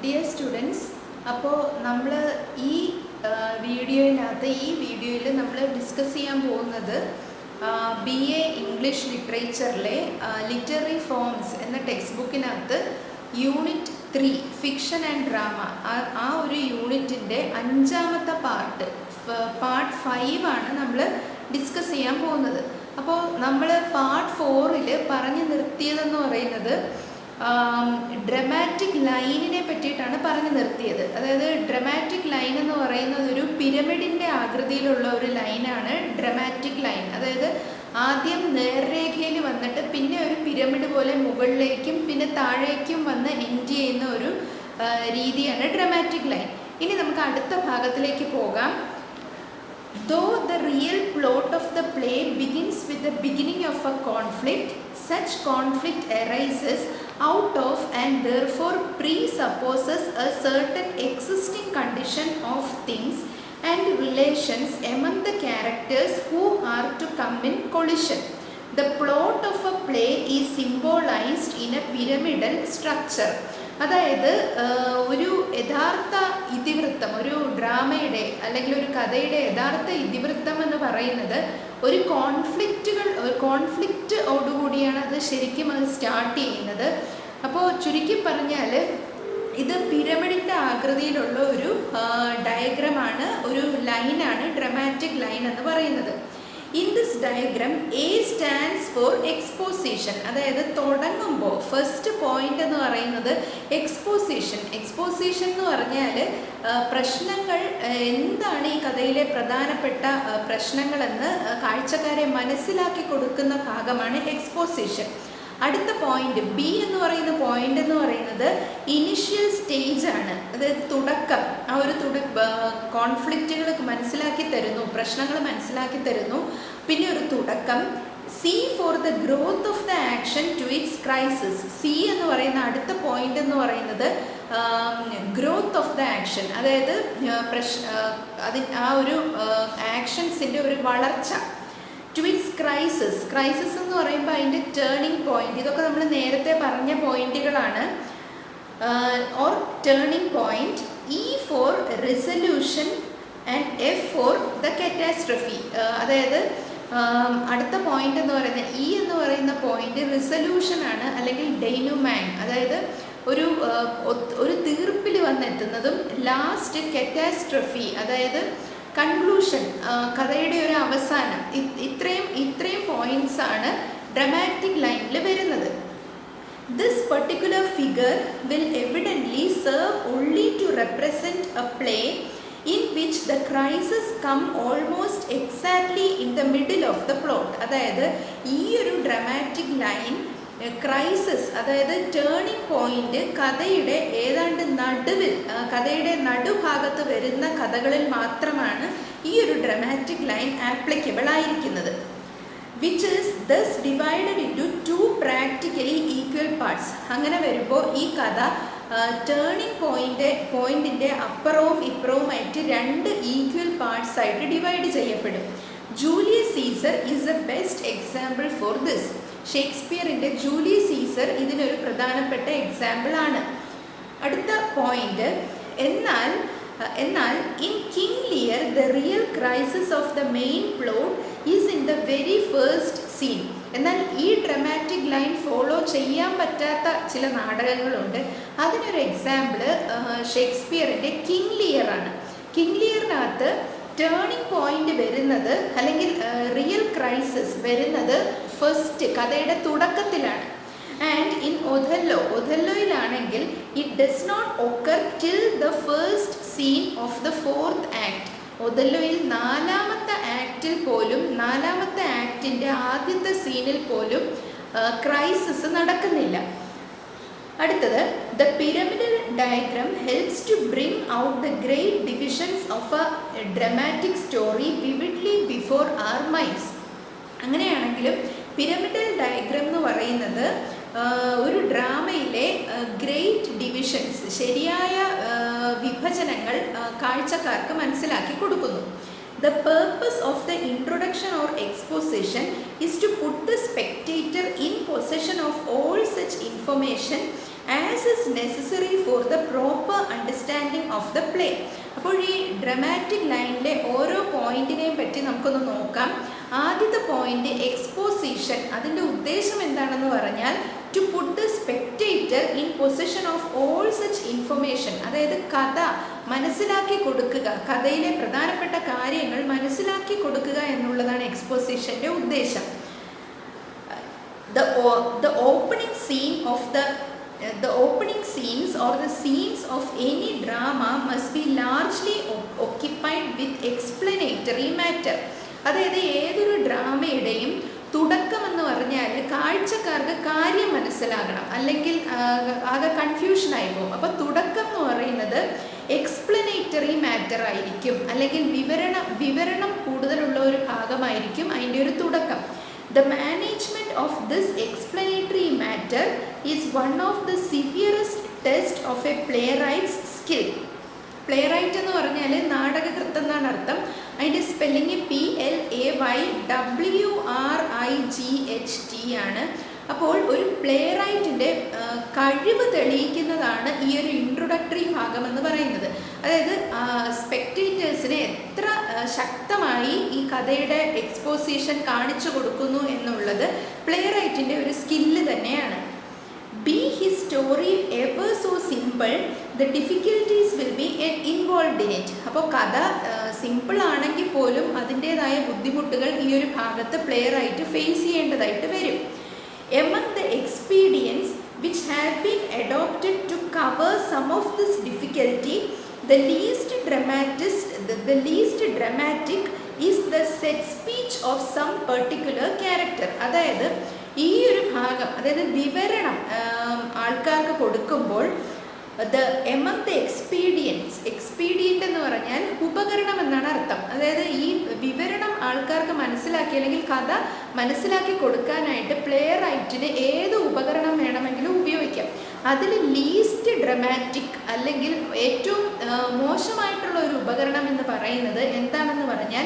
Dear students, അപ്പോൾ നമ്മൾ ഈ വീഡിയോയിൽ നമ്മൾ ഡിസ്കസ് ചെയ്യാൻ പോകുന്നത് BA ഇംഗ്ലീഷ് ലിറ്ററേച്ചറിലെ ലിറ്റററി ഫോംസ് എന്ന ടെക്സ്റ്റ് ബുക്കിനകത്ത് യൂണിറ്റ് 3 ഫിക്ഷൻ ആൻഡ് ഡ്രാമ ആ ഒരു യൂണിറ്റിൻ്റെ 5ാമത്തെ പാർട്ട് 5 ആണ് നമ്മൾ ഡിസ്കസ് ചെയ്യാൻ പോകുന്നത്. അപ്പോൾ നമ്മൾ പാർട്ട് 4 പറഞ്ഞു നിർത്തിയതെന്ന് പറയുന്നത് ഡ്രമാറ്റിക് ലൈനിനെ പറ്റിയിട്ടാണ് പറഞ്ഞു നിർത്തിയത്. അതായത് ഡ്രമാറ്റിക് ലൈൻ എന്ന് പറയുന്നത് ഒരു പിരമിഡിൻ്റെ ആകൃതിയിലുള്ള ഒരു ലൈനാണ് ഡ്രമാറ്റിക് ലൈൻ. അതായത് ആദ്യം നേർരേഖയിൽ വന്നിട്ട് പിന്നെ ഒരു പിരമിഡ് പോലെ മുകളിലേക്കും പിന്നെ താഴേക്കും വന്ന് എൻഡ് ചെയ്യുന്ന ഒരു രീതിയാണ് ഡ്രമാറ്റിക് ലൈൻ. ഇനി നമുക്ക് അടുത്ത ഭാഗത്തിലേക്ക് പോകാം. Though the real plot of the play begins with the beginning of a conflict, such conflict arises out of and therefore presupposes a certain existing condition of things and relations among the characters who are to come in collision. The plot of a play is symbolized in a pyramidal structure. അതായത് ഒരു യഥാർത്ഥ ഇതിവൃത്തം, ഒരു ഡ്രാമയുടെ അല്ലെങ്കിൽ ഒരു കഥയുടെ യഥാർത്ഥ ഇതിവൃത്തം എന്ന് പറയുന്നത് ഒരു കോൺഫ്ലിക്റ്റോടുകൂടിയാണ് അത് ശരിക്കും അത് സ്റ്റാർട്ട് ചെയ്യുന്നത്. അപ്പോൾ ചുരുക്കി പറഞ്ഞാൽ ഇത് പിരമിഡിൻ്റെ ആകൃതിയിലുള്ള ഒരു ഡയഗ്രമാണ്, ഒരു ലൈനാണ് ഡ്രമാറ്റിക് ലൈൻ എന്ന് പറയുന്നത്. In this diagram A stands for exposition. അതായത് തുടങ്ങുമ്പോൾ ഫസ്റ്റ് പോയിന്റ് എന്ന് പറയുന്നത് എക്സ്പോസിഷൻ എന്ന് പറഞ്ഞാൽ പ്രശ്നങ്ങൾ എന്താണ്, ഈ കഥയിലെ പ്രധാനപ്പെട്ട പ്രശ്നങ്ങളെന്ന് കാഴ്ചക്കാരെ മനസ്സിലാക്കി കൊടുക്കുന്ന ഭാഗമാണ് എക്സ്പോസിഷൻ. അടുത്ത പോയിന്റ് B എന്ന് പറയുന്ന പോയിന്റ് എന്ന് പറയുന്നത് ഇനിഷ്യൽ സ്റ്റേജ് ആണ്. അതായത് തുടക്കം, ആ ഒരു കോൺഫ്ലിക്റ്റുകൾ മനസ്സിലാക്കി തരുന്നു, പ്രശ്നങ്ങൾ മനസ്സിലാക്കി തരുന്നു. പിന്നെ ഒരു തുടക്കം. C for the growth of the action to its crisis. C എന്ന് പറയുന്ന അടുത്ത പോയിന്റ് എന്ന് പറയുന്നത് ഗ്രോത്ത് ഓഫ് ദ ആക്ഷൻ, അതായത് ആ ഒരു ആക്ഷൻസിൻ്റെ ഒരു വളർച്ച. ടു ഇറ്റ്സ് ക്രൈസിസ് എന്ന് പറയുമ്പോൾ അതിൻ്റെ ടേണിംഗ് പോയിന്റ്, ഇതൊക്കെ നമ്മൾ നേരത്തെ പറഞ്ഞ പോയിന്റുകളാണ്. Or turning point. E for resolution and F for the catastrophe. അതായത് അടുത്ത പോയിന്റ് എന്ന് പറയുന്നത് E എന്ന് പറയുന്ന പോയിന്റ് റിസൊല്യൂഷനാണ് അല്ലെങ്കിൽ ഡെയ്നുമാങ്, അതായത് ഒരു തീർപ്പിൽ വന്നെത്തുന്നതും ലാസ്റ്റ് കാറ്റാസ്ട്രഫി, അതായത് കൺക്ലൂഷൻ, കഥയുടെ ഒരു അവസാനം. ഇത്രയും പോയിന്റ്സ് ആണ് ഡ്രമാറ്റിക് ലൈനിൽ വരുന്നത്. This particular figure will evidently serve only to represent a play in which the crisis come almost exactly in the middle of the plot. അതായത് ഈ ഒരു ഡ്രമാറ്റിക് ലൈൻ ക്രൈസിസ്, അതായത് ടേണിംഗ് പോയിന്റ് കഥയുടെ ഏതാണ്ട് നടുവിൽ, കഥയുടെ നടുഭാഗത്ത് വരുന്ന കഥകളിൽ മാത്രമാണ് ഈ ഒരു ഡ്രമാറ്റിക് ലൈൻ ആപ്ലിക്കബിൾ ആയിരിക്കുന്നത്. which is thus divided into 2 practically equal parts. അങ്ങനെ വരുമ്പോൾ ഈ കഥ ടേണിംഗ് പോയിന്റിൻ്റെ അപ്പുറവും ഇപ്പുറവുമായിട്ട് 2 ഈക്വൽ പാർട്സ് ആയിട്ട് ഡിവൈഡ് ചെയ്യപ്പെടും. Julius Caesar is a best example for this. ഷേക്സ്പിയറിൻ്റെ ജൂലിയസ് സീസർ ഇതിനൊരു പ്രധാനപ്പെട്ട എക്സാമ്പിൾ ആണ്. അടുത്ത പോയിന്റ്. എന്നാൽ in King Lear the real crisis of the main plot is in the very first scene. എന്നാൽ ഈ ഡ്രമാറ്റിക് ലൈൻ ഫോളോ ചെയ്യാൻ പറ്റാത്ത ചില നാടകങ്ങളുണ്ട്. അതിനൊരു എക്സാമ്പിൾ ഷേക്സ്പിയറിൻ്റെ കിങ് ലിയർ ആണ്. കിങ് ലിയറിനകത്ത് ടേണിംഗ് പോയിന്റ് വരുന്നത് അല്ലെങ്കിൽ റിയൽ ക്രൈസിസ് വരുന്നത് ഫസ്റ്റ് കഥയുടെ തുടക്കത്തിലാണ്. ആൻഡ് ഇൻ ഒഥല്ലോയിലാണെങ്കിൽ it does not occur till the first scene of the 4th act. ഒഥല്ലോയിൽ 4ാമത്തെ ആക്റ്റിൽ പോലും, 4ാമത്തെ ആക്ടിൻ്റെ ആദ്യത്തെ സീനിൽ പോലും ക്രൈസിസ് നടക്കുന്നില്ല. അടുത്തത്, the pyramidal diagram helps to bring out the great divisions of a dramatic story vividly before our minds. അങ്ങനെയാണെങ്കിലും പിരമിഡൽ ഡയഗ്രാം എന്ന് പറയുന്നത് ഒരു ഡ്രാമയിലെ ഗ്രേറ്റ് ഡിവിഷൻസ്, ശരിയായ വിഭജനങ്ങൾ കാഴ്ചക്കാർക്ക് മനസ്സിലാക്കി കൊടുക്കുന്നു. The purpose of the introduction or exposition is to put the spectator in possession of all such information as is necessary for the proper understanding of the play. അപ്പോൾ ഈ dramatic ലൈനിലെ ഓരോ പോയിന്റിനെയും പറ്റി നമുക്കൊന്ന് നോക്കാം. ആദ്യത്തെ പോയിന്റ് എക്സ്പോസിഷൻ. അതിൻ്റെ ഉദ്ദേശം എന്താണെന്ന് പറഞ്ഞാൽ to put the spectator in position of all such information. അതായത് കഥ മനസ്സിലാക്കി കൊടുക്കുക, കഥയിലെ പ്രധാനപ്പെട്ട കാര്യങ്ങൾ മനസ്സിലാക്കി കൊടുക്കുക എന്നുള്ളതാണ് എക്സ്പോസിഷൻ്റെ ഉദ്ദേശം. The opening scenes or the scenes of any drama must be largely occupied with explanatory matter. അതായത് ഏതൊരു ഡ്രാമയുടെയും തുടക്കം എന്ന് പറഞ്ഞാൽ കാഴ്ചക്കാർക്ക് കാര്യം മനസ്സിലാകണം, അല്ലെങ്കിൽ ആകെ കൺഫ്യൂഷനായി പോകും. അപ്പോൾ തുടക്കം എന്ന് പറയുന്നത് എക്സ്പ്ലനേറ്ററി മാറ്റർ ആയിരിക്കും, അല്ലെങ്കിൽ വിവരണം കൂടുതലുള്ള ഒരു ഭാഗമായിരിക്കും അതിൻ്റെ ഒരു തുടക്കം. The management of this explanatory matter is one of the severest tests of a playwright's skill. Playwright എന്ന് പറഞ്ഞാൽ നാടകകൃത്ത് എന്നാണ് അർത്ഥം. അതിൻ്റെ സ്പെല്ലിങ് PLAYWRIGHT ആണ്. അപ്പോൾ ഒരു പ്ലേറൈറ്റിൻ്റെ കഴിവ് തെളിയിക്കുന്നതാണ് ഈ ഒരു ഇൻട്രൊഡക്ടറി ഭാഗം എന്ന് പറയുന്നത്. അതായത് സ്പെക്ടേറ്റേഴ്സിനെ എത്ര ശക്തമായി ഈ കഥയുടെ എക്സ്പോസിഷൻ കാണിച്ചു കൊടുക്കുന്നു എന്നുള്ളത് പ്ലേറൈറ്റിൻ്റെ ഒരു സ്കില്ല് തന്നെയാണ്. Be his story ever so simple, the difficulties will be involved in it. അപ്പോൾ കഥ സിമ്പിൾ ആണെങ്കിൽ പോലും അതിൻ്റേതായ ബുദ്ധിമുട്ടുകൾ ഈ ഒരു ഭാഗത്ത് പ്ലേയറായിട്ട് ഫേസ് ചെയ്യേണ്ടതായിട്ട് വരും. Among the expedients which have been adopted to cover some of this difficulty, the least dramatic is the set speech of some particular character. അതായത് ഈ ഒരു ഭാഗം, അതായത് വിവരണം ആൾക്കാർക്ക് കൊടുക്കുമ്പോൾ എമംഗ് ദ എക്സ്പീഡിയൻ്റ് എന്ന് പറഞ്ഞാൽ ഉപകരണം എന്നാണ് അർത്ഥം. അതായത് ഈ വിവരണം ആൾക്കാർക്ക് മനസ്സിലാക്കി അല്ലെങ്കിൽ കഥ മനസ്സിലാക്കി കൊടുക്കാനായിട്ട് പ്ലേയറൈറ്റിന് ഏത് ഉപകരണം വേണമെങ്കിലും ഉപയോഗിക്കാം. അതിൽ ലീസ്റ്റ് ഡ്രമാറ്റിക് അല്ലെങ്കിൽ ഏറ്റവും മോശമായിട്ടുള്ള ഒരു ഉപകരണം എന്ന് പറയുന്നത് എന്താണെന്ന് പറഞ്ഞാൽ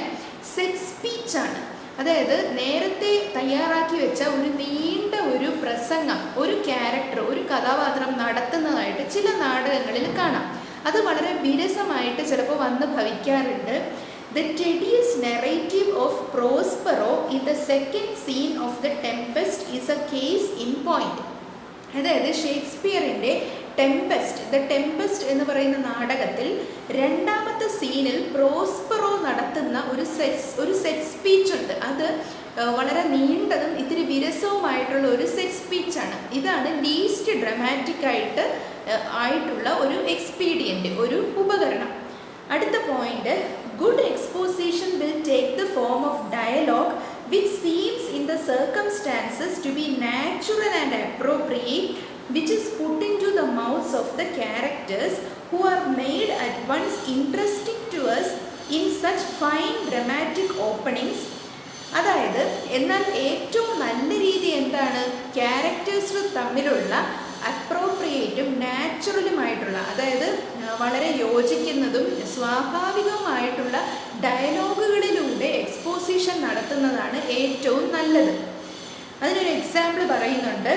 സെറ്റ് സ്പീച്ചാണ്. അതായത് നേരത്തെ തയ്യാറാക്കി വെച്ച ഒരു നീണ്ട ഒരു പ്രസംഗം ഒരു ക്യാരക്ടർ, ഒരു കഥാപാത്രം നടത്തുന്നതായിട്ട് ചില നാടകങ്ങളിൽ കാണാം. അത് വളരെ വിരസമായിട്ട് ചിലപ്പോൾ വന്ന് ഭവിക്കാറുണ്ട്. The tedious narrative of Prospero in the second scene of The Tempest is a case in point. അതായത് ഷേക്സ്പിയറിൻ്റെ ദ ടെമ്പസ്റ്റ് എന്ന് പറയുന്ന നാടകത്തിൽ രണ്ടാമത്തെ സീനിൽ പ്രോസ്പെറോ നടത്തുന്ന ഒരു സെറ്റ് സ്പീച്ച് ഉണ്ട്. അത് വളരെ നീണ്ടതും ഇത്തിരി വിരസവുമായിട്ടുള്ള ഒരു സെറ്റ് സ്പീച്ചാണ്. ഇതാണ് ലീസ്റ്റ് ഡ്രമാറ്റിക് ആയിട്ടുള്ള ഒരു എക്സ്പീഡിയൻ്റ്, ഒരു ഉപകരണം. അടുത്ത point, good exposition will take the form of dialogue which seems in the circumstances to be natural and appropriate, which is put into the mouths of the characters who are made at once interesting to us in such fine dramatic openings. അതായത് എന്നാൽ ഏറ്റവും നല്ല രീതി എന്താണ്? Characters തമ്മിലുള്ള അപ്രോപ്രിയേറ്റും നാച്ചുറലുമായിട്ടുള്ള, അതായത് വളരെ യോജിക്കുന്നതും സ്വാഭാവികവുമായിട്ടുള്ള ഡയലോഗുകളിലൂടെ exposition നടത്തുന്നതാണ് ഏറ്റവും നല്ലത്. അതിനൊരു എക്സാമ്പിൾ പറയുന്നുണ്ട്.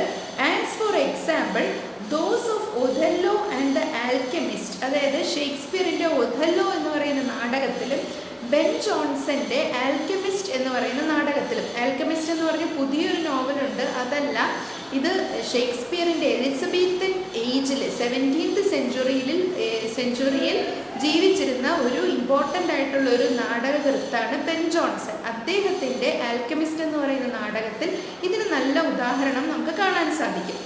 As for example those of Othello and the Alchemist. അതായത് ഷേക്സ്പിയറിൻ്റെ ഒഥല്ലോ എന്ന് പറയുന്ന നാടകത്തിലും ബെൻ ജോൺസന്റെ ആൽക്കെമിസ്റ്റ് എന്ന് പറയുന്ന നാടകത്തിലും, ആൽക്കെമിസ്റ്റ് എന്ന് പറഞ്ഞ പുതിയൊരു നോവലുണ്ട്, അതല്ല, ഇത് ഷേക്സ്പിയറിൻ്റെ എലിസബത്തൻ ഏജിൽ 17th സെഞ്ച്വറിയിൽ ജീവിച്ചിരുന്ന ഒരു ഇമ്പോർട്ടൻ്റ് ആയിട്ടുള്ള ഒരു നാടകകൃത്താണ് ബെൻ ജോൺസൺ. അദ്ദേഹത്തിൻ്റെ ആൽക്കെമിസ്റ്റ് എന്ന് പറയുന്ന നാടകത്തിൽ ഇതിന് നല്ല ഉദാഹരണം നമുക്ക് കാണാൻ സാധിക്കും.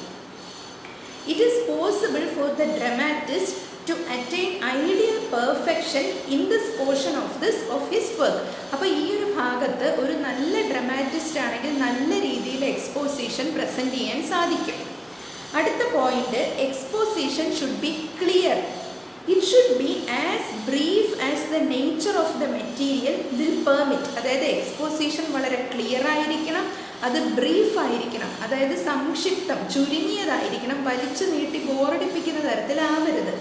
It is possible for the dramatist to attain ideal perfection in this portion of his work. അപ്പോൾ ഈ ഒരു ഭാഗത്ത് ഒരു നല്ല ഡ്രമാറ്റിസ്റ്റ് ആണെങ്കിൽ നല്ല രീതിയിൽ എക്സ്പോസിഷൻ പ്രസൻറ്റ് ചെയ്യാൻ സാധിക്കും. അടുത്ത point, exposition should be clear. It should be as brief as the nature of the material will permit. അതായത് എക്സ്പോസിഷൻ വളരെ ക്ലിയർ ആയിരിക്കണം, അത് ബ്രീഫ് ആയിരിക്കണം, അതായത് സംക്ഷിപ്തം, ചുരുങ്ങിയതായിരിക്കണം, വലിച്ചു നീട്ടി ബോറടിപ്പിക്കുന്ന തരത്തിലാവരുത്.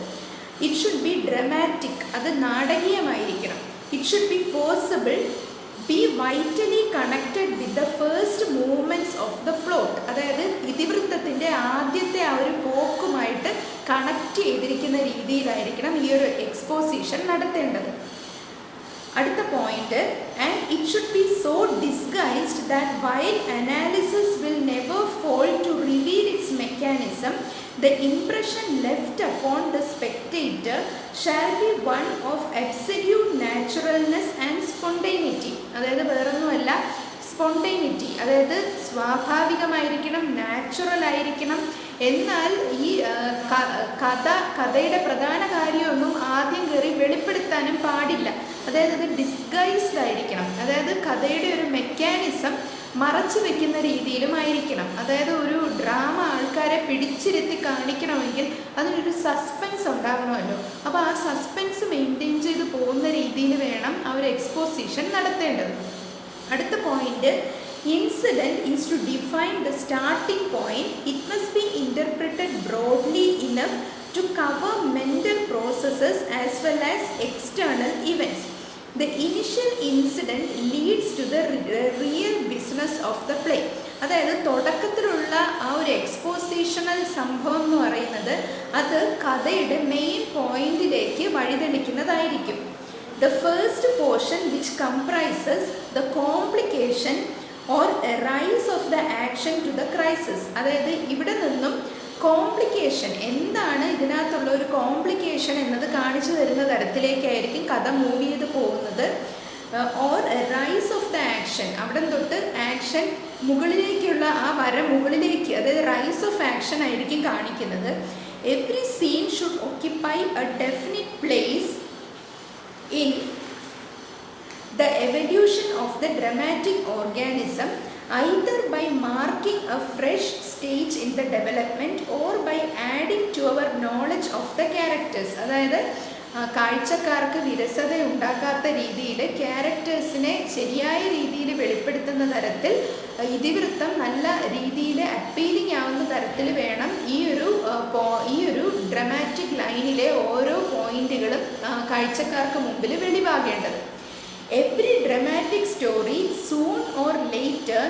ഇറ്റ് ഷുഡ് ബി ഡ്രമാറ്റിക്, അത് നാടകീയമായിരിക്കണം. It should be possible be vitally connected with the first movements of the plot. അതായത് ഇതിവൃത്തത്തിൻ്റെ ആദ്യത്തെ ആ ഒരു പോക്കുമായിട്ട് കണക്ട് ചെയ്തിരിക്കുന്ന രീതിയിലായിരിക്കണം ഈ ഒരു എക്സ്പോസിഷൻ നടത്തേണ്ടത്. അടുത്ത point, and it should be so disguised that while analysis will never fall to reveal its mechanism, the impression left upon the spectator shall be one of absolute naturalness and spontaneity. അതായത് വേറൊന്നുമല്ല, spontaneity, അതായത് സ്വാഭാവികമായിരിക്കണം, natural ആയിരിക്കണം. എന്നാൽ ഈ കഥയുടെ പ്രധാന കാര്യമൊന്നും ആദ്യം കയറി വെളിപ്പെടുത്താനും പാടില്ല. അതായത് അത് ഡിസ്ഗൈസ്ഡ് ആയിരിക്കണം. അതായത് കഥയുടെ ഒരു മെക്കാനിസം മറച്ചു വെക്കുന്ന രീതിയിലുമായിരിക്കണം. അതായത് ഒരു ഡ്രാമ ആൾക്കാരെ പിടിച്ചിരുത്തി കാണിക്കണമെങ്കിൽ അതിനൊരു സസ്പെൻസ് ഉണ്ടാകണമല്ലോ. അപ്പോൾ ആ സസ്പെൻസ് മെയിൻറ്റെയിൻ ചെയ്ത് പോകുന്ന രീതിയിൽ വേണം ആ ഒരു എക്സ്പോസിഷൻ നടത്തേണ്ടത്. അടുത്ത point, incident is to define the starting point. It must be interpreted broadly enough to cover mental processes as well as external events. The initial incident leads to the real business of the play. അതായത് തുടക്കത്തിലുള്ള ആ ഒരു എക്സ്പോസിഷണൽ സംഭവം എന്ന് പറയുന്നത് അത് കഥയുടെ main പോയിന്റിലേക്ക് വഴിതെളിക്കുന്നതായിരിക്കും. The first portion which comprises the complication or a rise of the action to the crisis. അതായത് ഇവിടെ നിന്നും കോംപ്ലിക്കേഷൻ എന്താണ്, ഇതിനകത്തുള്ള ഒരു കോംപ്ലിക്കേഷൻ എന്നത് കാണിച്ചു തരുന്ന തരത്തിലേക്കായിരിക്കും കഥ മൂവ് ചെയ്ത് പോകുന്നത്. Or rise of the action, അവിടെ തൊട്ട് ആക്ഷൻ മുകളിലേക്കുള്ള ആ വര മുകളിലേക്ക്, അതായത് റൈസ് ഓഫ് ആക്ഷൻ ആയിരിക്കും കാണിക്കുന്നത്. Every scene should occupy a definite place in the evolution of the dramatic organism, either by marking a fresh stage in the development or by adding to our knowledge of the characters. അതായത് കാഴ്ചക്കാർക്ക് വിരസത ഉണ്ടാക്കാത്ത രീതിയിൽ ക്യാരക്ടേഴ്സിനെ ശരിയായ രീതിയിൽ വെളിപ്പെടുത്തുന്ന തരത്തിൽ ഇതിവൃത്തം നല്ല രീതിയിൽ appealing ആവുന്ന തരത്തിൽ വേണം ഈ ഒരു ഡ്രമാറ്റിക് ലൈനിലെ ഓരോ പോയിന്റുകളും കാഴ്ചക്കാർക്ക് മുമ്പിൽ വെളിവാകേണ്ടത്. Every dramatic story soon or later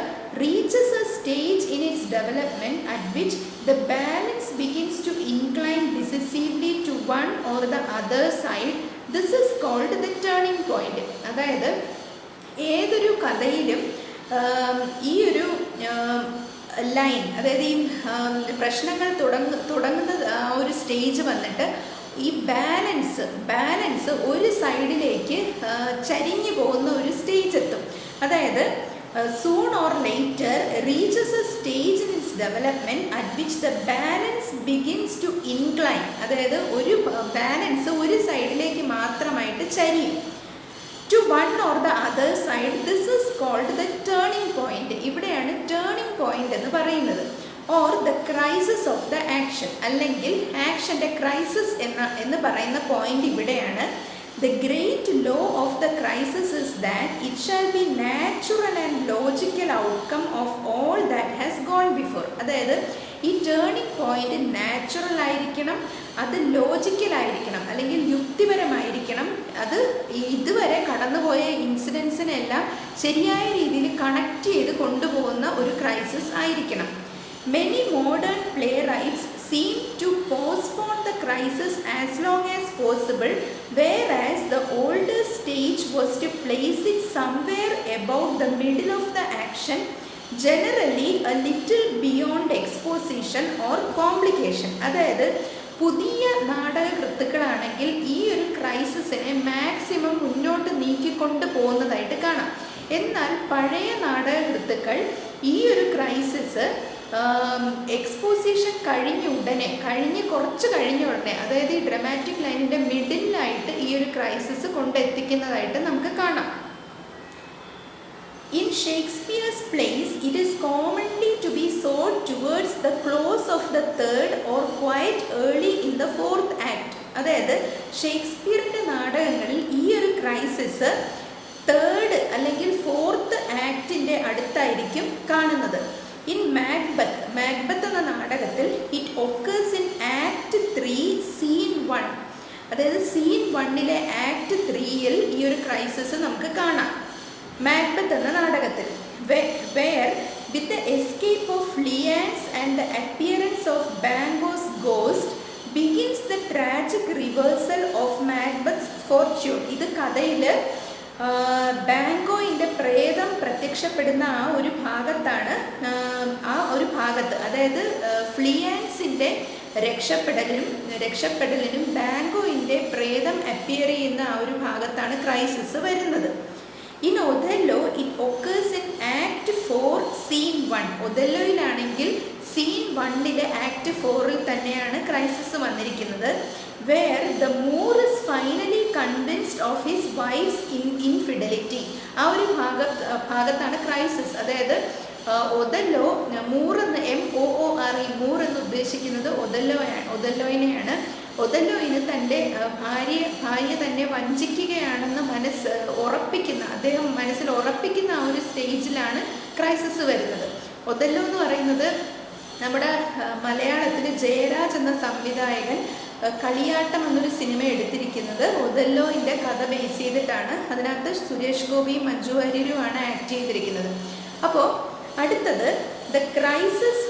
reaches a stage in its development at which the balance begins to incline decisively to one or the other side. This is called the turning point. അതായത് ഏതൊരു കഥയിലും ഈ ഒരു line, അതായത് ഈ പ്രശ്നങ്ങൾ തുടങ്ങുന്ന ഒരു stage വന്നിട്ട് ഈ ബാലൻസ് ഒരു സൈഡിലേക്ക് ചരിഞ്ഞു പോകുന്ന ഒരു സ്റ്റേജ് എത്തും. അതായത് soon or later reaches a stage in its development at which the balance begins to incline. അതായത് ഒരു ബാലൻസ് ഒരു സൈഡിലേക്ക് മാത്രമായിട്ട് ചരിയും. To one or the other side. This is called the turning point. ഇവിടെയാണ് ടേണിംഗ് പോയിന്റ് എന്ന് പറയുന്നത്. Or the crisis of the action, അല്ലെങ്കിൽ ആക്ഷൻ്റെ ക്രൈസിസ് എന്ന് പറയുന്ന പോയിന്റ് ഇവിടെയാണ്. The great law of the crisis is that it shall be natural and logical outcome of all that has gone before. അതായത് ഈ turning point natural ആയിരിക്കണം, അത് ലോജിക്കലായിരിക്കണം, അല്ലെങ്കിൽ യുക്തിപരമായിരിക്കണം. അത് ഇതുവരെ കടന്നുപോയ ഇൻസിഡൻസിനെല്ലാം ശരിയായ രീതിയിൽ കണക്ട് ചെയ്ത് കൊണ്ടുപോകുന്ന ഒരു ക്രൈസിസ് ആയിരിക്കണം. Many modern playwrights seem to postpone the crisis as long as possible, whereas the older stage was to place it somewhere about the middle of the action, generally a little beyond exposition or complication. അതായത് പുതിയ നാടകകൃത്തുക്കളാണെങ്കിൽ ഈ ഒരു ക്രൈസിസിനെ maximum മുന്നോട്ട് നീക്കിക്കൊണ്ട് പോകുന്നതായിട്ട് കാണാം. എന്നാൽ പഴയ നാടകകൃത്തുക്കൾ ഈ ഒരു ക്രൈസിസ് എക്സ്പോസിഷൻ കുറച്ച് കഴിഞ്ഞ ഉടനെ, അതായത് ഈ ഡ്രമാറ്റിക് ലൈനിൻ്റെ മിഡിലായിട്ട് ഈ ഒരു ക്രൈസിസ് കൊണ്ടെത്തിക്കുന്നതായിട്ട് നമുക്ക് കാണാം. In Shakespeare's plays, it is commonly to be sought towards the close of the third or quite early in the fourth act. അതായത് ഷേക്സ്പിയറിൻ്റെ നാടകങ്ങളിൽ ഈ ഒരു ക്രൈസിസ് തേർഡ് അല്ലെങ്കിൽ ഫോർത്ത് ആക്ടിൻ്റെ അടുത്തായിരിക്കും കാണുന്നത്. ഇൻ മാക്ബത്ത് എന്ന നാടകത്തിൽ it occurs in act 3 scene 1. അതായത് സീൻ 1 ആക്ട് 3 ഈ ഒരു ക്രൈസിസ് നമുക്ക് കാണാം. മാക്ബത്ത് എന്ന നാടകത്തിൽ. where with the escape of Leanne and the appearance of Banquo's ghost begins the tragic reversal of Macbeth's fortune. ഇത് കഥയിൽ ബാങ്കോയിൻ്റെ പ്രേതം പ്രത്യക്ഷപ്പെടുന്ന ആ ഒരു ഭാഗത്താണ്, ആ ഒരു ഭാഗത്ത്, അതായത് ഫ്ലിയാൻസിൻ്റെ രക്ഷപ്പെടലിനും ബാങ്കോയിൻ്റെ പ്രേതം അപ്പിയർ ചെയ്യുന്ന ആ ഒരു ഭാഗത്താണ് ക്രൈസിസ് വരുന്നത്. In Othello it occurs in act 4 scene 1. ഒഥല്ലോയിലാണെങ്കിൽ സീൻ 1 ആക്ട് 4 തന്നെയാണ് ക്രൈസിസ് വന്നിരിക്കുന്നത്. where the Moor is finally convinced of his wife's infidelity. ആ ഒരു ഭാഗത്താണ് ക്രൈസിസ്. അതായത് ഒഥല്ലോ, മൂർ എന്ന് MOORE, മൂർ എന്ന് ഉദ്ദേശിക്കുന്നത് ഒഥല്ലോയിനെയാണ്. ഒഥല്ലോയിന് തൻ്റെ ഭാര്യ തന്നെ വഞ്ചിക്കുകയാണെന്ന് അദ്ദേഹം മനസ്സിൽ ഉറപ്പിക്കുന്ന ആ ഒരു സ്റ്റേജിലാണ് ക്രൈസിസ് വരുന്നത്. ഒഥല്ലോ എന്ന് പറയുന്നത് നമ്മുടെ മലയാളത്തിൽ ജയരാജ് എന്ന സംവിധായകൻ കളിയാട്ടം എന്നൊരു സിനിമ എടുത്തിരിക്കുന്നത് ഒഥല്ലോയിൻ്റെ കഥ ബേസ് ചെയ്തിട്ടാണ്. അതിനകത്ത് സുരേഷ് ഗോപിയും മഞ്ജു വാര്യരുമാണ് ആക്ട് ചെയ്തിരിക്കുന്നത്. അപ്പോൾ അടുത്തത് ദ ക്രൈസിസ്.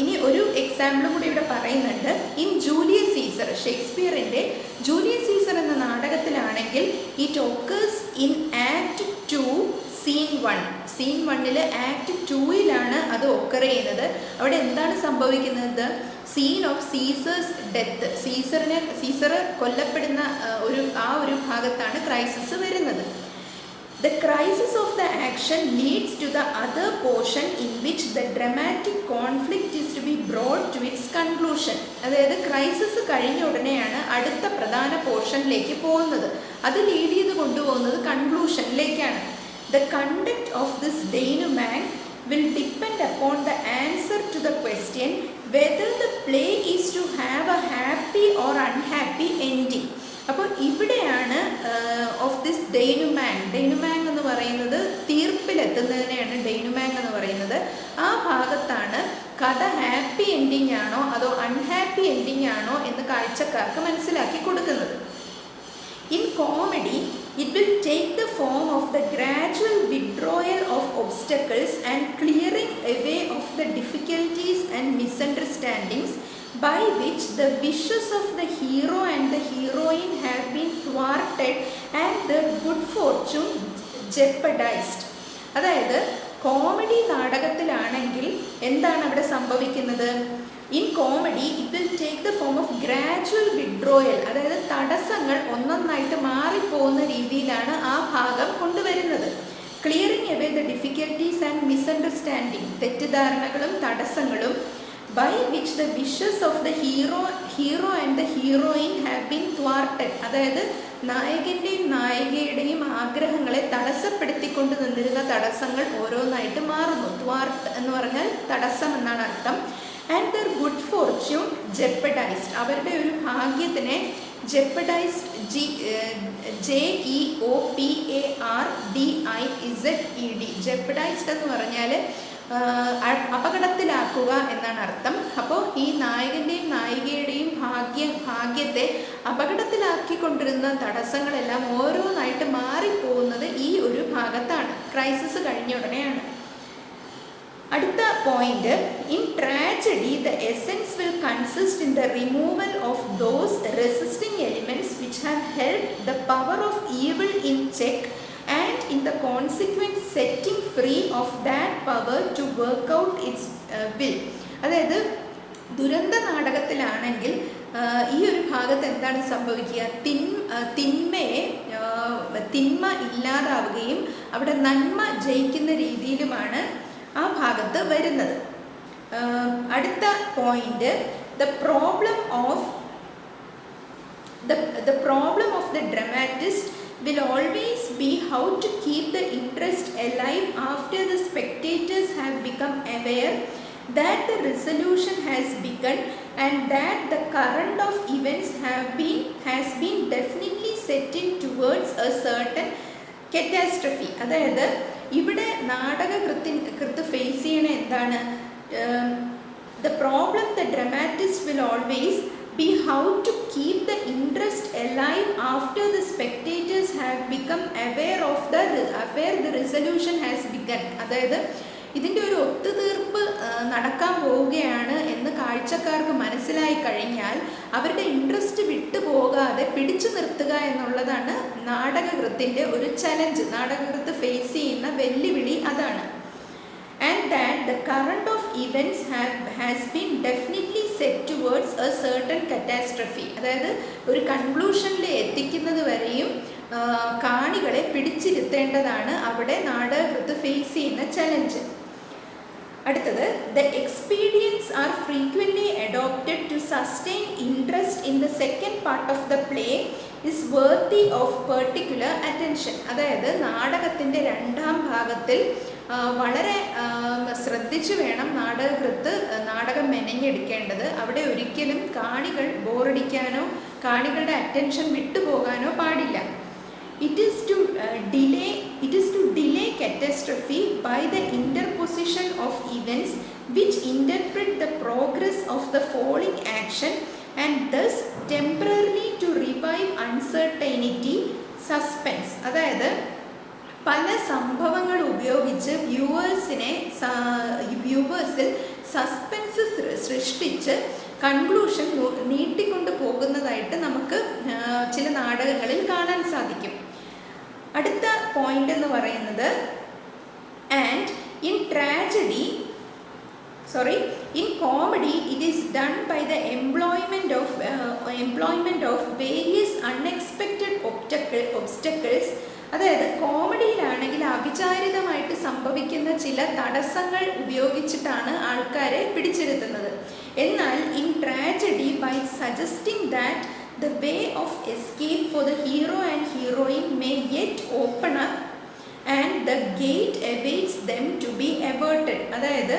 ഇനി ഒരു എക്സാമ്പിളും കൂടി ഇവിടെ പറയുന്നുണ്ട്. ഇൻ ജൂലിയസ് സീസർ, ഷേക്സ്പിയറിൻ്റെ ജൂലിയസ് സീസർ എന്ന നാടകത്തിലാണെങ്കിൽ it occurs in act 2 scene 1. Scene 1 act 2 അത് ഒക്കർ ചെയ്യുന്നത്. അവിടെ എന്താണ് സംഭവിക്കുന്നത്? Scene of Caesar's death. Caesar കൊല്ലപ്പെടുന്ന ആ ഒരു ഭാഗത്താണ് ക്രൈസിസ് വരുന്നത്. The crisis of the action leads to the other portion in which the dramatic conflict is to be brought to its conclusion. അതായത് ക്രൈസിസ് കഴിഞ്ഞ ഉടനെയാണ് അടുത്ത പ്രധാന പോർഷനിലേക്ക് പോകുന്നത്. അത് ലീഡ് ചെയ്ത് കൊണ്ടുപോകുന്നത് കൺക്ലൂഷനിലേക്കാണ്. The conduct of this denouement will depend upon the answer to the question whether the play is to have a happy or unhappy ending. അപ്പോൾ ഇവിടെയാണ് ഓഫ് ദിസ് ഡെയ്നുമാങ് എന്ന് പറയുന്നത് തീർപ്പിലെത്തുന്നതിനെയാണ് ഡെയ്നുമാങ് എന്ന് പറയുന്നത്. ആ ഭാഗത്താണ് കഥ ഹാപ്പി എൻഡിങ് ആണോ അതോ അൺഹാപ്പി എൻഡിങ് ആണോ എന്ന് കാഴ്ചക്കാർക്ക് മനസ്സിലാക്കി കൊടുക്കുന്നത്. In comedy it will take the form of the gradual withdrawal of obstacles and clearing away of the difficulties and misunderstandings by which the wishes of the hero and the heroine have been thwarted and their good fortune jeopardized. അതായത് comedy നാടകത്തിലാണെങ്കിൽ എന്താണ് അവിടെ സംഭവിക്കുന്നത്? In comedy it will take the form of gradual withdrawal. അതായത് തടസ്സങ്ങൾ ഒന്നൊന്നായിട്ട് മാറിപ്പോകുന്ന രീതിയിലാണ് ആ ഭാഗം കൊണ്ടുവരുന്നത്. Clearing away the difficulties and misunderstanding, തെറ്റിദ്ധാരണകളും തടസ്സങ്ങളും. by which the wishes of the hero and the heroine have been thwarted. അതായത് നായകൻ്റെയും നായികയുടെയും ആഗ്രഹങ്ങളെ തടസ്സപ്പെടുത്തിക്കൊണ്ട് നിന്നിരുന്ന തടസ്സങ്ങൾ ഓരോന്നായിട്ട് മാറുന്നു. ത്വാർട്ട് എന്ന് പറഞ്ഞാൽ തടസ്സം എന്നാണ് അർത്ഥം. ആൻഡ് ദർ ഗുഡ് ഫോർച്യൂൺ ജെപ്പഡൈസ്ഡ്, അവരുടെ ഒരു ഭാഗ്യത്തിനെ ജെപ്പഡൈസ്ഡ്, JEOPARDIZED, ജെപ്പഡൈസ്ഡ് എന്ന് പറഞ്ഞാൽ അപകടത്തിലാക്കുക എന്നാണ് അർത്ഥം. അപ്പോൾ ഈ നായകൻ്റെയും നായികയുടെയും ഭാഗ്യത്തെ അപകടത്തിലാക്കിക്കൊണ്ടിരുന്ന തടസ്സങ്ങളെല്ലാം ഓരോന്നായിട്ട് മാറിപ്പോകുന്നത് ഈ ഒരു ഭാഗത്താണ്, ക്രൈസിസ് കഴിഞ്ഞ ഉടനെയാണ്. അടുത്ത point, in tragedy the essence will consist in the removal of those resisting elements which have helped the power of evil in check and in the consequent setting free of that power to work out its will. അതായത് ദുരന്ത നാടകത്തിലാണെങ്കിൽ ഈ ഒരു ഭാഗത്ത് എന്താണ് സംഭവിക്കുക? തിന്മ ഇല്ലാതാവുകയും അവിടെ നന്മ ജയിക്കുന്ന രീതിയിലുമാണ് ആ ഭാഗത്ത് വരുന്നത്. അടുത്ത point, the problem of the dramatist will always be how to keep the interest alive after the spectators have become aware that the resolution has begun and that the current of events has been definitely setting towards a certain catastrophe. അതായത് ഇവിടെ നാടകകൃത്ത് face ചെയ്യണ എന്താണ്? The problem the dramatist will always be how to keep the interest alive after the spectators have become aware the resolution has begun. അതായത് ഇതിൻ്റെ ഒരു ഒത്തുതീർപ്പ് നടക്കാൻ പോവുകയാണ് എന്ന് കാഴ്ചക്കാർക്ക് മനസ്സിലായി കഴിഞ്ഞാൽ അവരുടെ ഇൻട്രസ്റ്റ് വിട്ടുപോകാതെ പിടിച്ചു നിർത്തുക എന്നുള്ളതാണ് നാടകകൃത്തിൻ്റെ ഒരു ചലഞ്ച്. നാടകകൃത്ത് ഫേസ് ചെയ്യുന്ന വെല്ലുവിളി അതാണ്. And that the current of events has been definitely set towards a certain catastrophe. അതായത് ഒരു കൺക്ലൂഷനിൽ എത്തിക്കുന്നത് വരെയും കാണികളെ പിടിച്ചിരുത്തേണ്ടതാണ് അവിടെ നാടകകൃത്ത് ഫേസ് ചെയ്യുന്ന ചലഞ്ച്. അടുത്തത്, the expedients are frequently adopted to sustain interest in the second part of the play is worthy of particular attention. അതായത് നാടകത്തിൻ്റെ രണ്ടാം ഭാഗത്തിൽ വളരെ ശ്രദ്ധിച്ചു വേണം നാടകകൃത്ത് നാടകം മെനഞ്ഞെടുക്കേണ്ടത്. അവിടെ ഒരിക്കലും കാണികൾ ബോറടിക്കാനോ കാണികളുടെ അറ്റൻഷൻ വിട്ടുപോകാനോ പാടില്ല. It is to delay catastrophe by the interposition of events which interpret the progress of the falling action and thus temporarily to revive uncertainty, suspense. അതായത് പല സംഭവങ്ങൾ ഉപയോഗിച്ച് വ്യൂവേഴ്സിൽ സസ്പെൻസ് സൃഷ്ടിച്ച് കൺക്ലൂഷൻ നീട്ടിക്കൊണ്ട് പോകുന്നതായിട്ട് നമുക്ക് ചില നാടകങ്ങളിൽ കാണാൻ സാധിക്കും. അടുത്ത പോയിന്റ് എന്ന് പറയുന്നത്, and in comedy it is done by the employment of various unexpected obstacles. അതായത് കോമഡിയിലാണെങ്കിൽ അവിചാരിതമായിട്ട് സംഭവിക്കുന്ന ചില തടസ്സങ്ങൾ ഉപയോഗിച്ചിട്ടാണ് ആൾക്കാരെ പിടിച്ചിരുത്തുന്നത്. എന്നാൽ in tragedy by suggesting that the way of escape for the hero and heroine may yet open up and the gate awaits them to be averted. അതായത്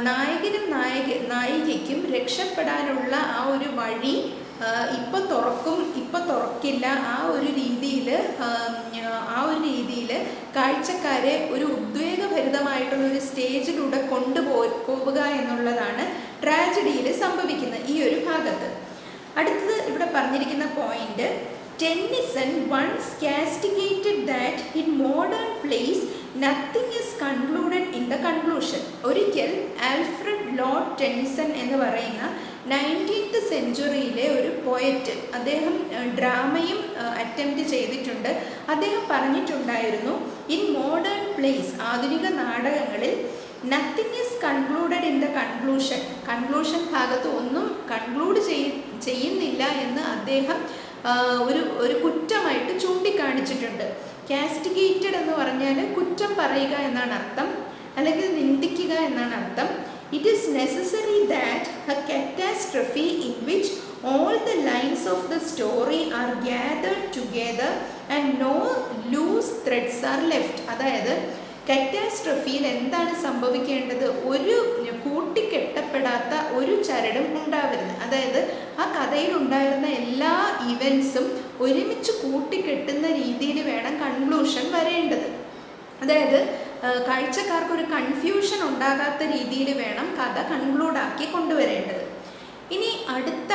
നായകനും നായികയ്ക്കും രക്ഷപ്പെടാനുള്ള ആ ഒരു വഴി ഇപ്പോൾ തുറക്കില്ല, ആ ഒരു രീതിയിൽ കാഴ്ചക്കാരെ ഒരു ഉദ്വേഗഭരിതമായിട്ടുള്ള ഒരു സ്റ്റേജിലൂടെ കൊണ്ടുപോവുക എന്നുള്ളതാണ് ട്രാജഡിയിൽ സംഭവിക്കുന്നത് ഈ ഒരു ഭാഗത്ത്. അടുത്തത് ഇവിടെ പറഞ്ഞിരിക്കുന്ന point, Tennyson once castigated that in modern plays nothing is concluded in the conclusion. ഒരിക്കൽ ആൽഫ്രഡ് ലോർഡ് ടെന്നിസൺ എന്ന് പറയുന്ന 19th സെഞ്ച്വറിയിലെ ഒരു പോയറ്റ്, അദ്ദേഹം ഡ്രാമയും അറ്റംപ്റ്റ് ചെയ്തിട്ടുണ്ട്. അദ്ദേഹം പറഞ്ഞിട്ടുണ്ടായിരുന്നു, ഇൻ മോഡേൺ പ്ലേസ്, ആധുനിക നാടകങ്ങളിൽ nothing is concluded in the conclusion ഭാഗത്ത് ഒന്നും കൺക്ലൂഡ് ചെയ്യുന്നില്ല എന്ന് അദ്ദേഹം ഒരു കുറ്റമായിട്ട് ചൂണ്ടിക്കാണിച്ചിട്ടുണ്ട്. കാസ്റ്റിഗേറ്റഡ് എന്ന് പറഞ്ഞാൽ കുറ്റം പറയുക എന്നാണ് അർത്ഥം, അല്ലെങ്കിൽ നിന്ദിക്കുക എന്നാണ് അർത്ഥം. It is necessary that a catastrophe in which all the lines of the story are gathered together and no loose threads are left. അതായത് കാറ്റാസ്ട്രഫിയിൽ എന്താണ് സംഭവിക്കേണ്ടത്? ഒരു കൂട്ടിക്കെട്ടപ്പെടാത്ത ഒരു ചരടും ഉണ്ടാവരുത്. അതായത് ആ കഥയിൽ ഉണ്ടായിരുന്ന എല്ലാ ഇവൻസും ഒരുമിച്ച് കൂട്ടിക്കെട്ടുന്ന രീതിയിൽ വേണം കൺക്ലൂഷൻ വരേണ്ടത്. അതായത് കാഴ്ചക്കാർക്കൊരു കൺഫ്യൂഷൻ ഉണ്ടാകാത്ത രീതിയിൽ വേണം കഥ കൺക്ലൂഡാക്കി കൊണ്ടുവരേണ്ടത്. ഇനി അടുത്ത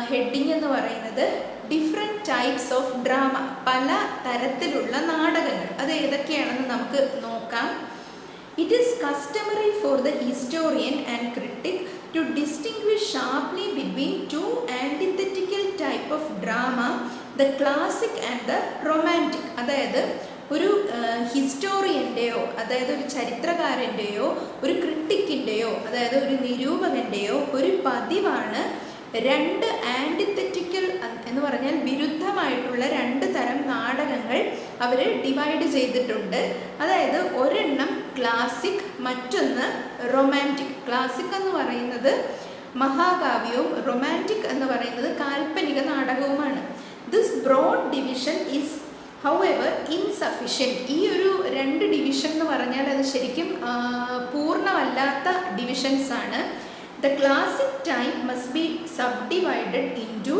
ഹെഡിങ് എന്ന് പറയുന്നത് ഡിഫറെൻറ്റ് ടൈപ്സ് ഓഫ് ഡ്രാമ, പല തരത്തിലുള്ള നാടകങ്ങൾ. അത് ഏതൊക്കെയാണെന്ന് നമുക്ക് നോക്കാം. It is customary for the historian and critic to distinguish sharply between two antithetical type of drama, the classic and the romantic. അതായത് ഒരു ഹിസ്റ്റോറിയൻ്റെയോ, അതായത് ഒരു ചരിത്രകാരൻ്റെയോ ഒരു ക്രിട്ടിക്കിൻ്റെയോ, അതായത് ഒരു നിരൂപകൻ്റെയോ ഒരു പതിവാണ് രണ്ട് ആൻറ്റിത്തറ്റിക്കൽ എന്ന് പറഞ്ഞാൽ വിരുദ്ധമായിട്ടുള്ള രണ്ട് തരം നാടകങ്ങൾ അവർ ഡിവൈഡ് ചെയ്തിട്ടുണ്ട്. അതായത് ഒരെണ്ണം ക്ലാസിക്, മറ്റൊന്ന് റൊമാൻറ്റിക്. ക്ലാസിക് എന്ന് പറയുന്നത് മഹാകാവ്യവും റൊമാൻറ്റിക് എന്ന് പറയുന്നത് കാൽപ്പനിക നാടകവുമാണ്. This broad division is however insufficient. ഈ ഒരു രണ്ട് ഡിവിഷൻ എന്ന് പറഞ്ഞാൽ അത് ശരിക്കും പൂർണ്ണമല്ലാത്ത ഡിവിഷൻസ് ആണ്. The classic type must be subdivided into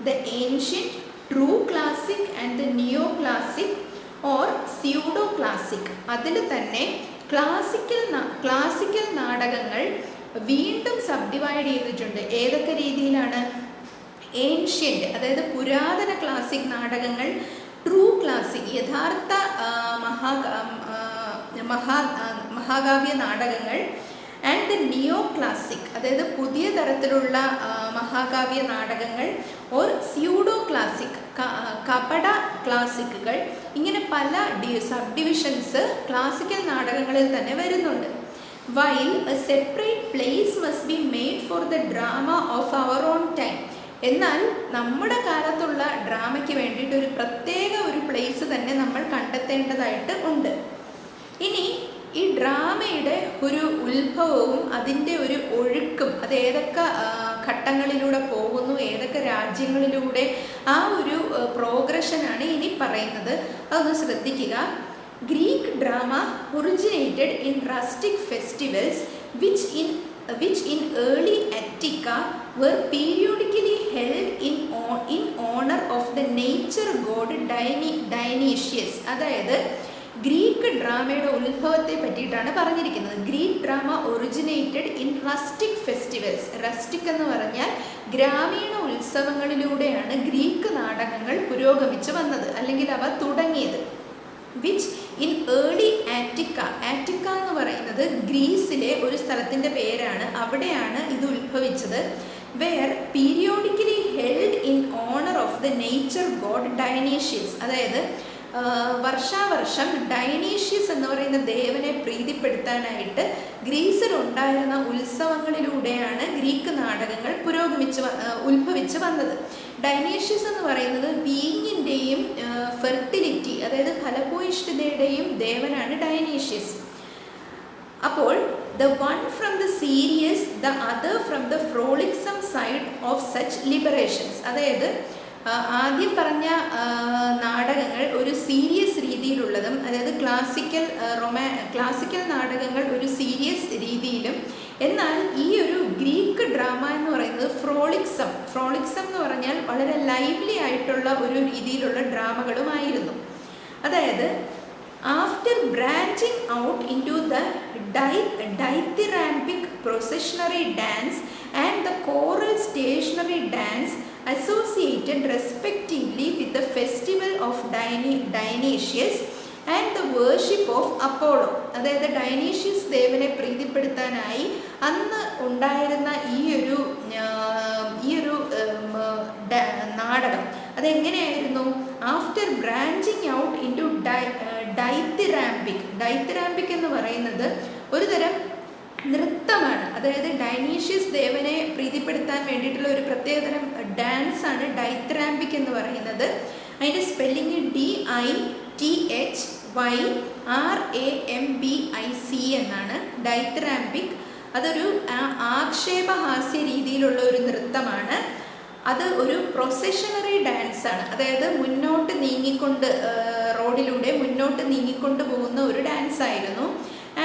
the ancient, true classic and the neoclassic or pseudo-classic. അതിൽ തന്നെ ക്ലാസിക്കൽ നാടകങ്ങൾ വീണ്ടും സബ്ഡിവൈഡ് ചെയ്തിട്ടുണ്ട്. ഏതൊക്കെ രീതിയിലാണ്? ഏൻഷ്യൻ്റ് അതായത് പുരാതന ക്ലാസിക് നാടകങ്ങൾ, ട്രൂ ക്ലാസിക് യഥാർത്ഥ മഹാകാവ്യ നാടകങ്ങൾ, ആൻഡ് ദ നിയോ ക്ലാസിക് അതായത് പുതിയ തരത്തിലുള്ള മഹാകാവ്യ നാടകങ്ങൾ, ഓർ സ്യൂഡോ ക്ലാസിക് കപട ക്ലാസിക്കുകൾ. ഇങ്ങനെ പല സബ് ഡിവിഷൻസ് ക്ലാസിക്കൽ നാടകങ്ങളിൽ തന്നെ വരുന്നുണ്ട്. While a separate place must be made for the drama of our own time. എന്നാൽ നമ്മുടെ കാലത്തുള്ള ഡ്രാമയ്ക്ക് വേണ്ടിയിട്ട് ഒരു പ്രത്യേക ഒരു പ്ലേസ് തന്നെ നമ്മൾ കണ്ടെത്തേണ്ടതായിട്ട് ഉണ്ട്. ഇനി ഈ ഡ്രാമയുടെ ഒരു ഉത്ഭവവും അതിൻ്റെ ഒരു ഒഴുക്കും, അത് ഏതൊക്കെ ഘട്ടങ്ങളിലൂടെ പോകുന്നു, ഏതൊക്കെ രാജ്യങ്ങളിലൂടെ, ആ ഒരു പ്രോഗ്രഷനാണ് ഇനി പറയുന്നത്. അതൊന്ന് ശ്രദ്ധിക്കുക. Greek drama originated in rustic festivals which in early Attica were periodically held in honor of the nature god Dionysius. അതായത് ഗ്രീക്ക് ഡ്രാമയുടെ ഉത്ഭവത്തെ പറ്റിയിട്ടാണ് പറഞ്ഞിരിക്കുന്നത്. Greek drama originated in rustic festivals. Rustic എന്ന് പറഞ്ഞാൽ ഗ്രാമീണ ഉത്സവങ്ങളിലൂടെയാണ് ഗ്രീക്ക് നാടകങ്ങൾ പുരോഗമിച്ച് വന്നത്, അല്ലെങ്കിൽ അവ തുടങ്ങിയത്. Which in early Attica, Attica എന്ന് പറയുന്നത് ഗ്രീസിലെ ഒരു സ്ഥലത്തിൻ്റെ പേരാണ്, അവിടെയാണ് ഇത് ഉത്ഭവിച്ചത്. Where periodically held in honour of the nature god Dionysus. അതായത് വർഷാവർഷം ഡൈനീഷ്യസ് എന്ന് പറയുന്ന ദേവനെ പ്രീതിപ്പെടുത്താനായിട്ട് ഗ്രീസിലുണ്ടായിരുന്ന ഉത്സവങ്ങളിലൂടെയാണ് ഗ്രീക്ക് നാടകങ്ങൾ ഉത്ഭവിച്ച് വന്നത്. ഡൈനീഷ്യസ് എന്ന് പറയുന്നത് വീഞ്ഞിൻ്റെയും ഫെർട്ടിലിറ്റി അതായത് ഫലഭൂയിഷ്ഠതയുടെയും ദേവനാണ് ഡൈനീഷ്യസ്. അപ്പോൾ the one from the serious, the other from the frolicsome side of such liberations. അതായത് ആദ്യം പറഞ്ഞ നാടകങ്ങൾ ഒരു സീരിയസ് രീതിയിലുള്ളതും, അതായത് ക്ലാസിക്കൽ നാടകങ്ങൾ ഒരു സീരിയസ് രീതിയിലും, എന്നാൽ ഈ ഒരു ഗ്രീക്ക് ഡ്രാമ എന്ന് പറയുന്നത് ഫ്രോളിക്സം എന്ന് പറഞ്ഞാൽ വളരെ ലൈവ്ലി ആയിട്ടുള്ള ഒരു രീതിയിലുള്ള ഡ്രാമകളുമായിരുന്നു. അതായത് after branching out into the dithyrambic processionary dance and the choral stationary dance associated respectively with the festival of Dionysius and the worship of Apollo. അതായത് ഡൈനീഷ്യസ് ദേവനെ പ്രീതിപ്പെടുത്താനായി അന്ന് ഉണ്ടായിരുന്ന ഈ ഒരു നാടകം അതെങ്ങനെയായിരുന്നു? After branching out into dithyrambic എന്ന് പറയുന്നത് ഒരു തരം നൃത്തമാണ്. അതായത് ഡൈനീഷ്യസ് ദേവനെ പ്രീതിപ്പെടുത്താൻ വേണ്ടിയിട്ടുള്ള ഒരു പ്രത്യേകതരം ഡാൻസ് ആണ് ഡൈത്തിറാമ്പിക് എന്ന് പറയുന്നത്. അതിൻ്റെ സ്പെല്ലിങ് DITHYRAMBIC എന്നാണ് ഡൈത്തിറാമ്പിക്. അതൊരു ആക്ഷേപഹാസ്യ രീതിയിലുള്ള ഒരു നൃത്തമാണ്. അത് ഒരു പ്രൊസഷണറി ഡാൻസ് ആണ്. അതായത് മുന്നോട്ട് നീങ്ങിക്കൊണ്ട് റോഡിലൂടെ മുന്നോട്ട് നീങ്ങിക്കൊണ്ട് പോകുന്ന ഒരു ഡാൻസ് ആയിരുന്നു.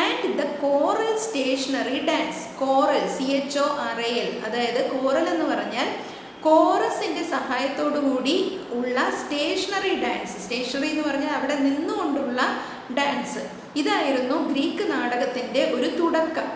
And the choral stationary dance, choral CHORAL, അതായത് കോറൽ എന്ന് പറഞ്ഞാൽ കോറസിൻ്റെ സഹായത്തോടു കൂടി ഉള്ള സ്റ്റേഷനറി ഡാൻസ്. സ്റ്റേഷനറി എന്ന് പറഞ്ഞാൽ അവിടെ നിന്നുകൊണ്ടുള്ള ഡാൻസ്. ഇതായിരുന്നു ഗ്രീക്ക് നാടകത്തിൻ്റെ ഒരു തുടക്കം.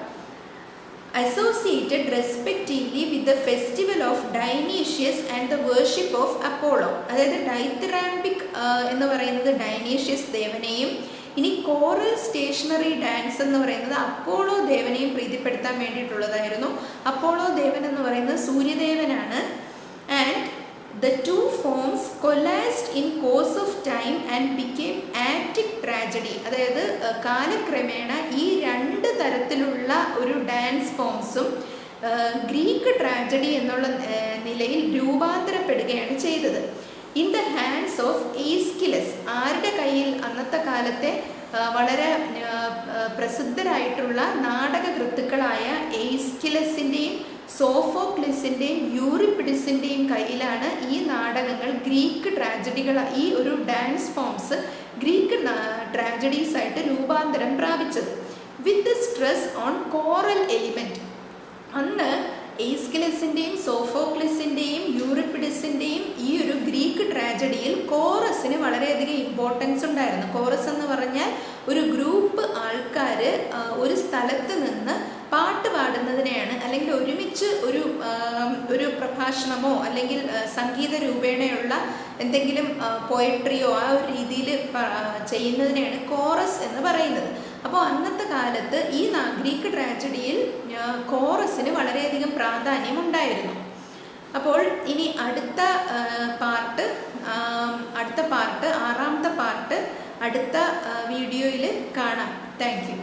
Associated respectively with the festival of Dionysius and the worship of Apollo. അതായത് ഡൈത്തിറാമ്പിക് എന്ന് പറയുന്നത് ഡൈനീഷ്യസ് ദേവനെയും, ഇനി കോറൽ സ്റ്റേഷനറി ഡാൻസ് എന്ന് പറയുന്നത് അപ്പോളോ ദേവനെയും പ്രീതിപ്പെടുത്താൻ വേണ്ടിയിട്ടുള്ളതായിരുന്നു. അപ്പോളോ ദേവൻ എന്ന് പറയുന്നത് സൂര്യദേവനാണ്. And the two forms coalesced in course of time and became Attic tragedy. അതായത് കാലക്രമേണ ഈ രണ്ട് തരത്തിലുള്ള ഒരു ഡാൻസ് ഫോംസും ഗ്രീക്ക് ട്രാജഡി എന്നുള്ള നിലയിൽ രൂപാന്തരപ്പെടുകയാണ് ചെയ്തത്. In the hands of Aeschylus. ആരുടെ കയ്യിൽ? അന്നത്തെ കാലത്തെ വളരെ പ്രസിദ്ധരായിട്ടുള്ള നാടകകൃത്തുക്കളായ എയ്സ്കിലസിൻ്റെയും സോഫോക്ലിസിൻ്റെയും യൂറിപ്പിഡിസിൻ്റെയും കയ്യിലാണ് ഈ നാടകങ്ങൾ, ഗ്രീക്ക് ട്രാജഡികൾ, ഈ ഒരു ഡാൻസ് ഫോംസ് ഗ്രീക്ക് ട്രാജഡീസ് ആയിട്ട് രൂപാന്തരം പ്രാപിച്ചത്. With stress on choral element. അന്ന് എയ്സ്കിലസിൻ്റെയും സോഫോക്ലിസിൻ്റെയും യൂറിപ്പിഡിസിൻ്റെയും ഈ ഒരു ഗ്രീക്ക് ട്രാജഡിയിൽ കോറസിന് വളരെയധികം ഇമ്പോർട്ടൻസ് ഉണ്ടായിരുന്നു. കോറസ് എന്ന് പറഞ്ഞാൽ ഒരു ഗ്രൂപ്പ് ആൾക്കാർ ഒരു സ്ഥലത്ത് നിന്ന് പാട്ട് പാട്ട് പാടുന്നതിനെയാണ്, അല്ലെങ്കിൽ ഒരുമിച്ച് ഒരു പ്രഭാഷണമോ അല്ലെങ്കിൽ സംഗീത രൂപേണയുള്ള എന്തെങ്കിലും പോയട്രിയോ ആ ഒരു രീതിയിൽ ചെയ്യുന്നതിനെയാണ് കോറസ് എന്ന് പറയുന്നത്. അപ്പോൾ അന്നത്തെ കാലത്ത് ഈ ഗ്രീക്ക് ട്രാജഡിയിൽ കോറസിന് വളരെയധികം പ്രാധാന്യമുണ്ടായിരുന്നു. അപ്പോൾ ഇനി അടുത്ത പാർട്ട് 6ാമത്തെ പാർട്ട് അടുത്ത വീഡിയോയിൽ കാണാം. Thank you.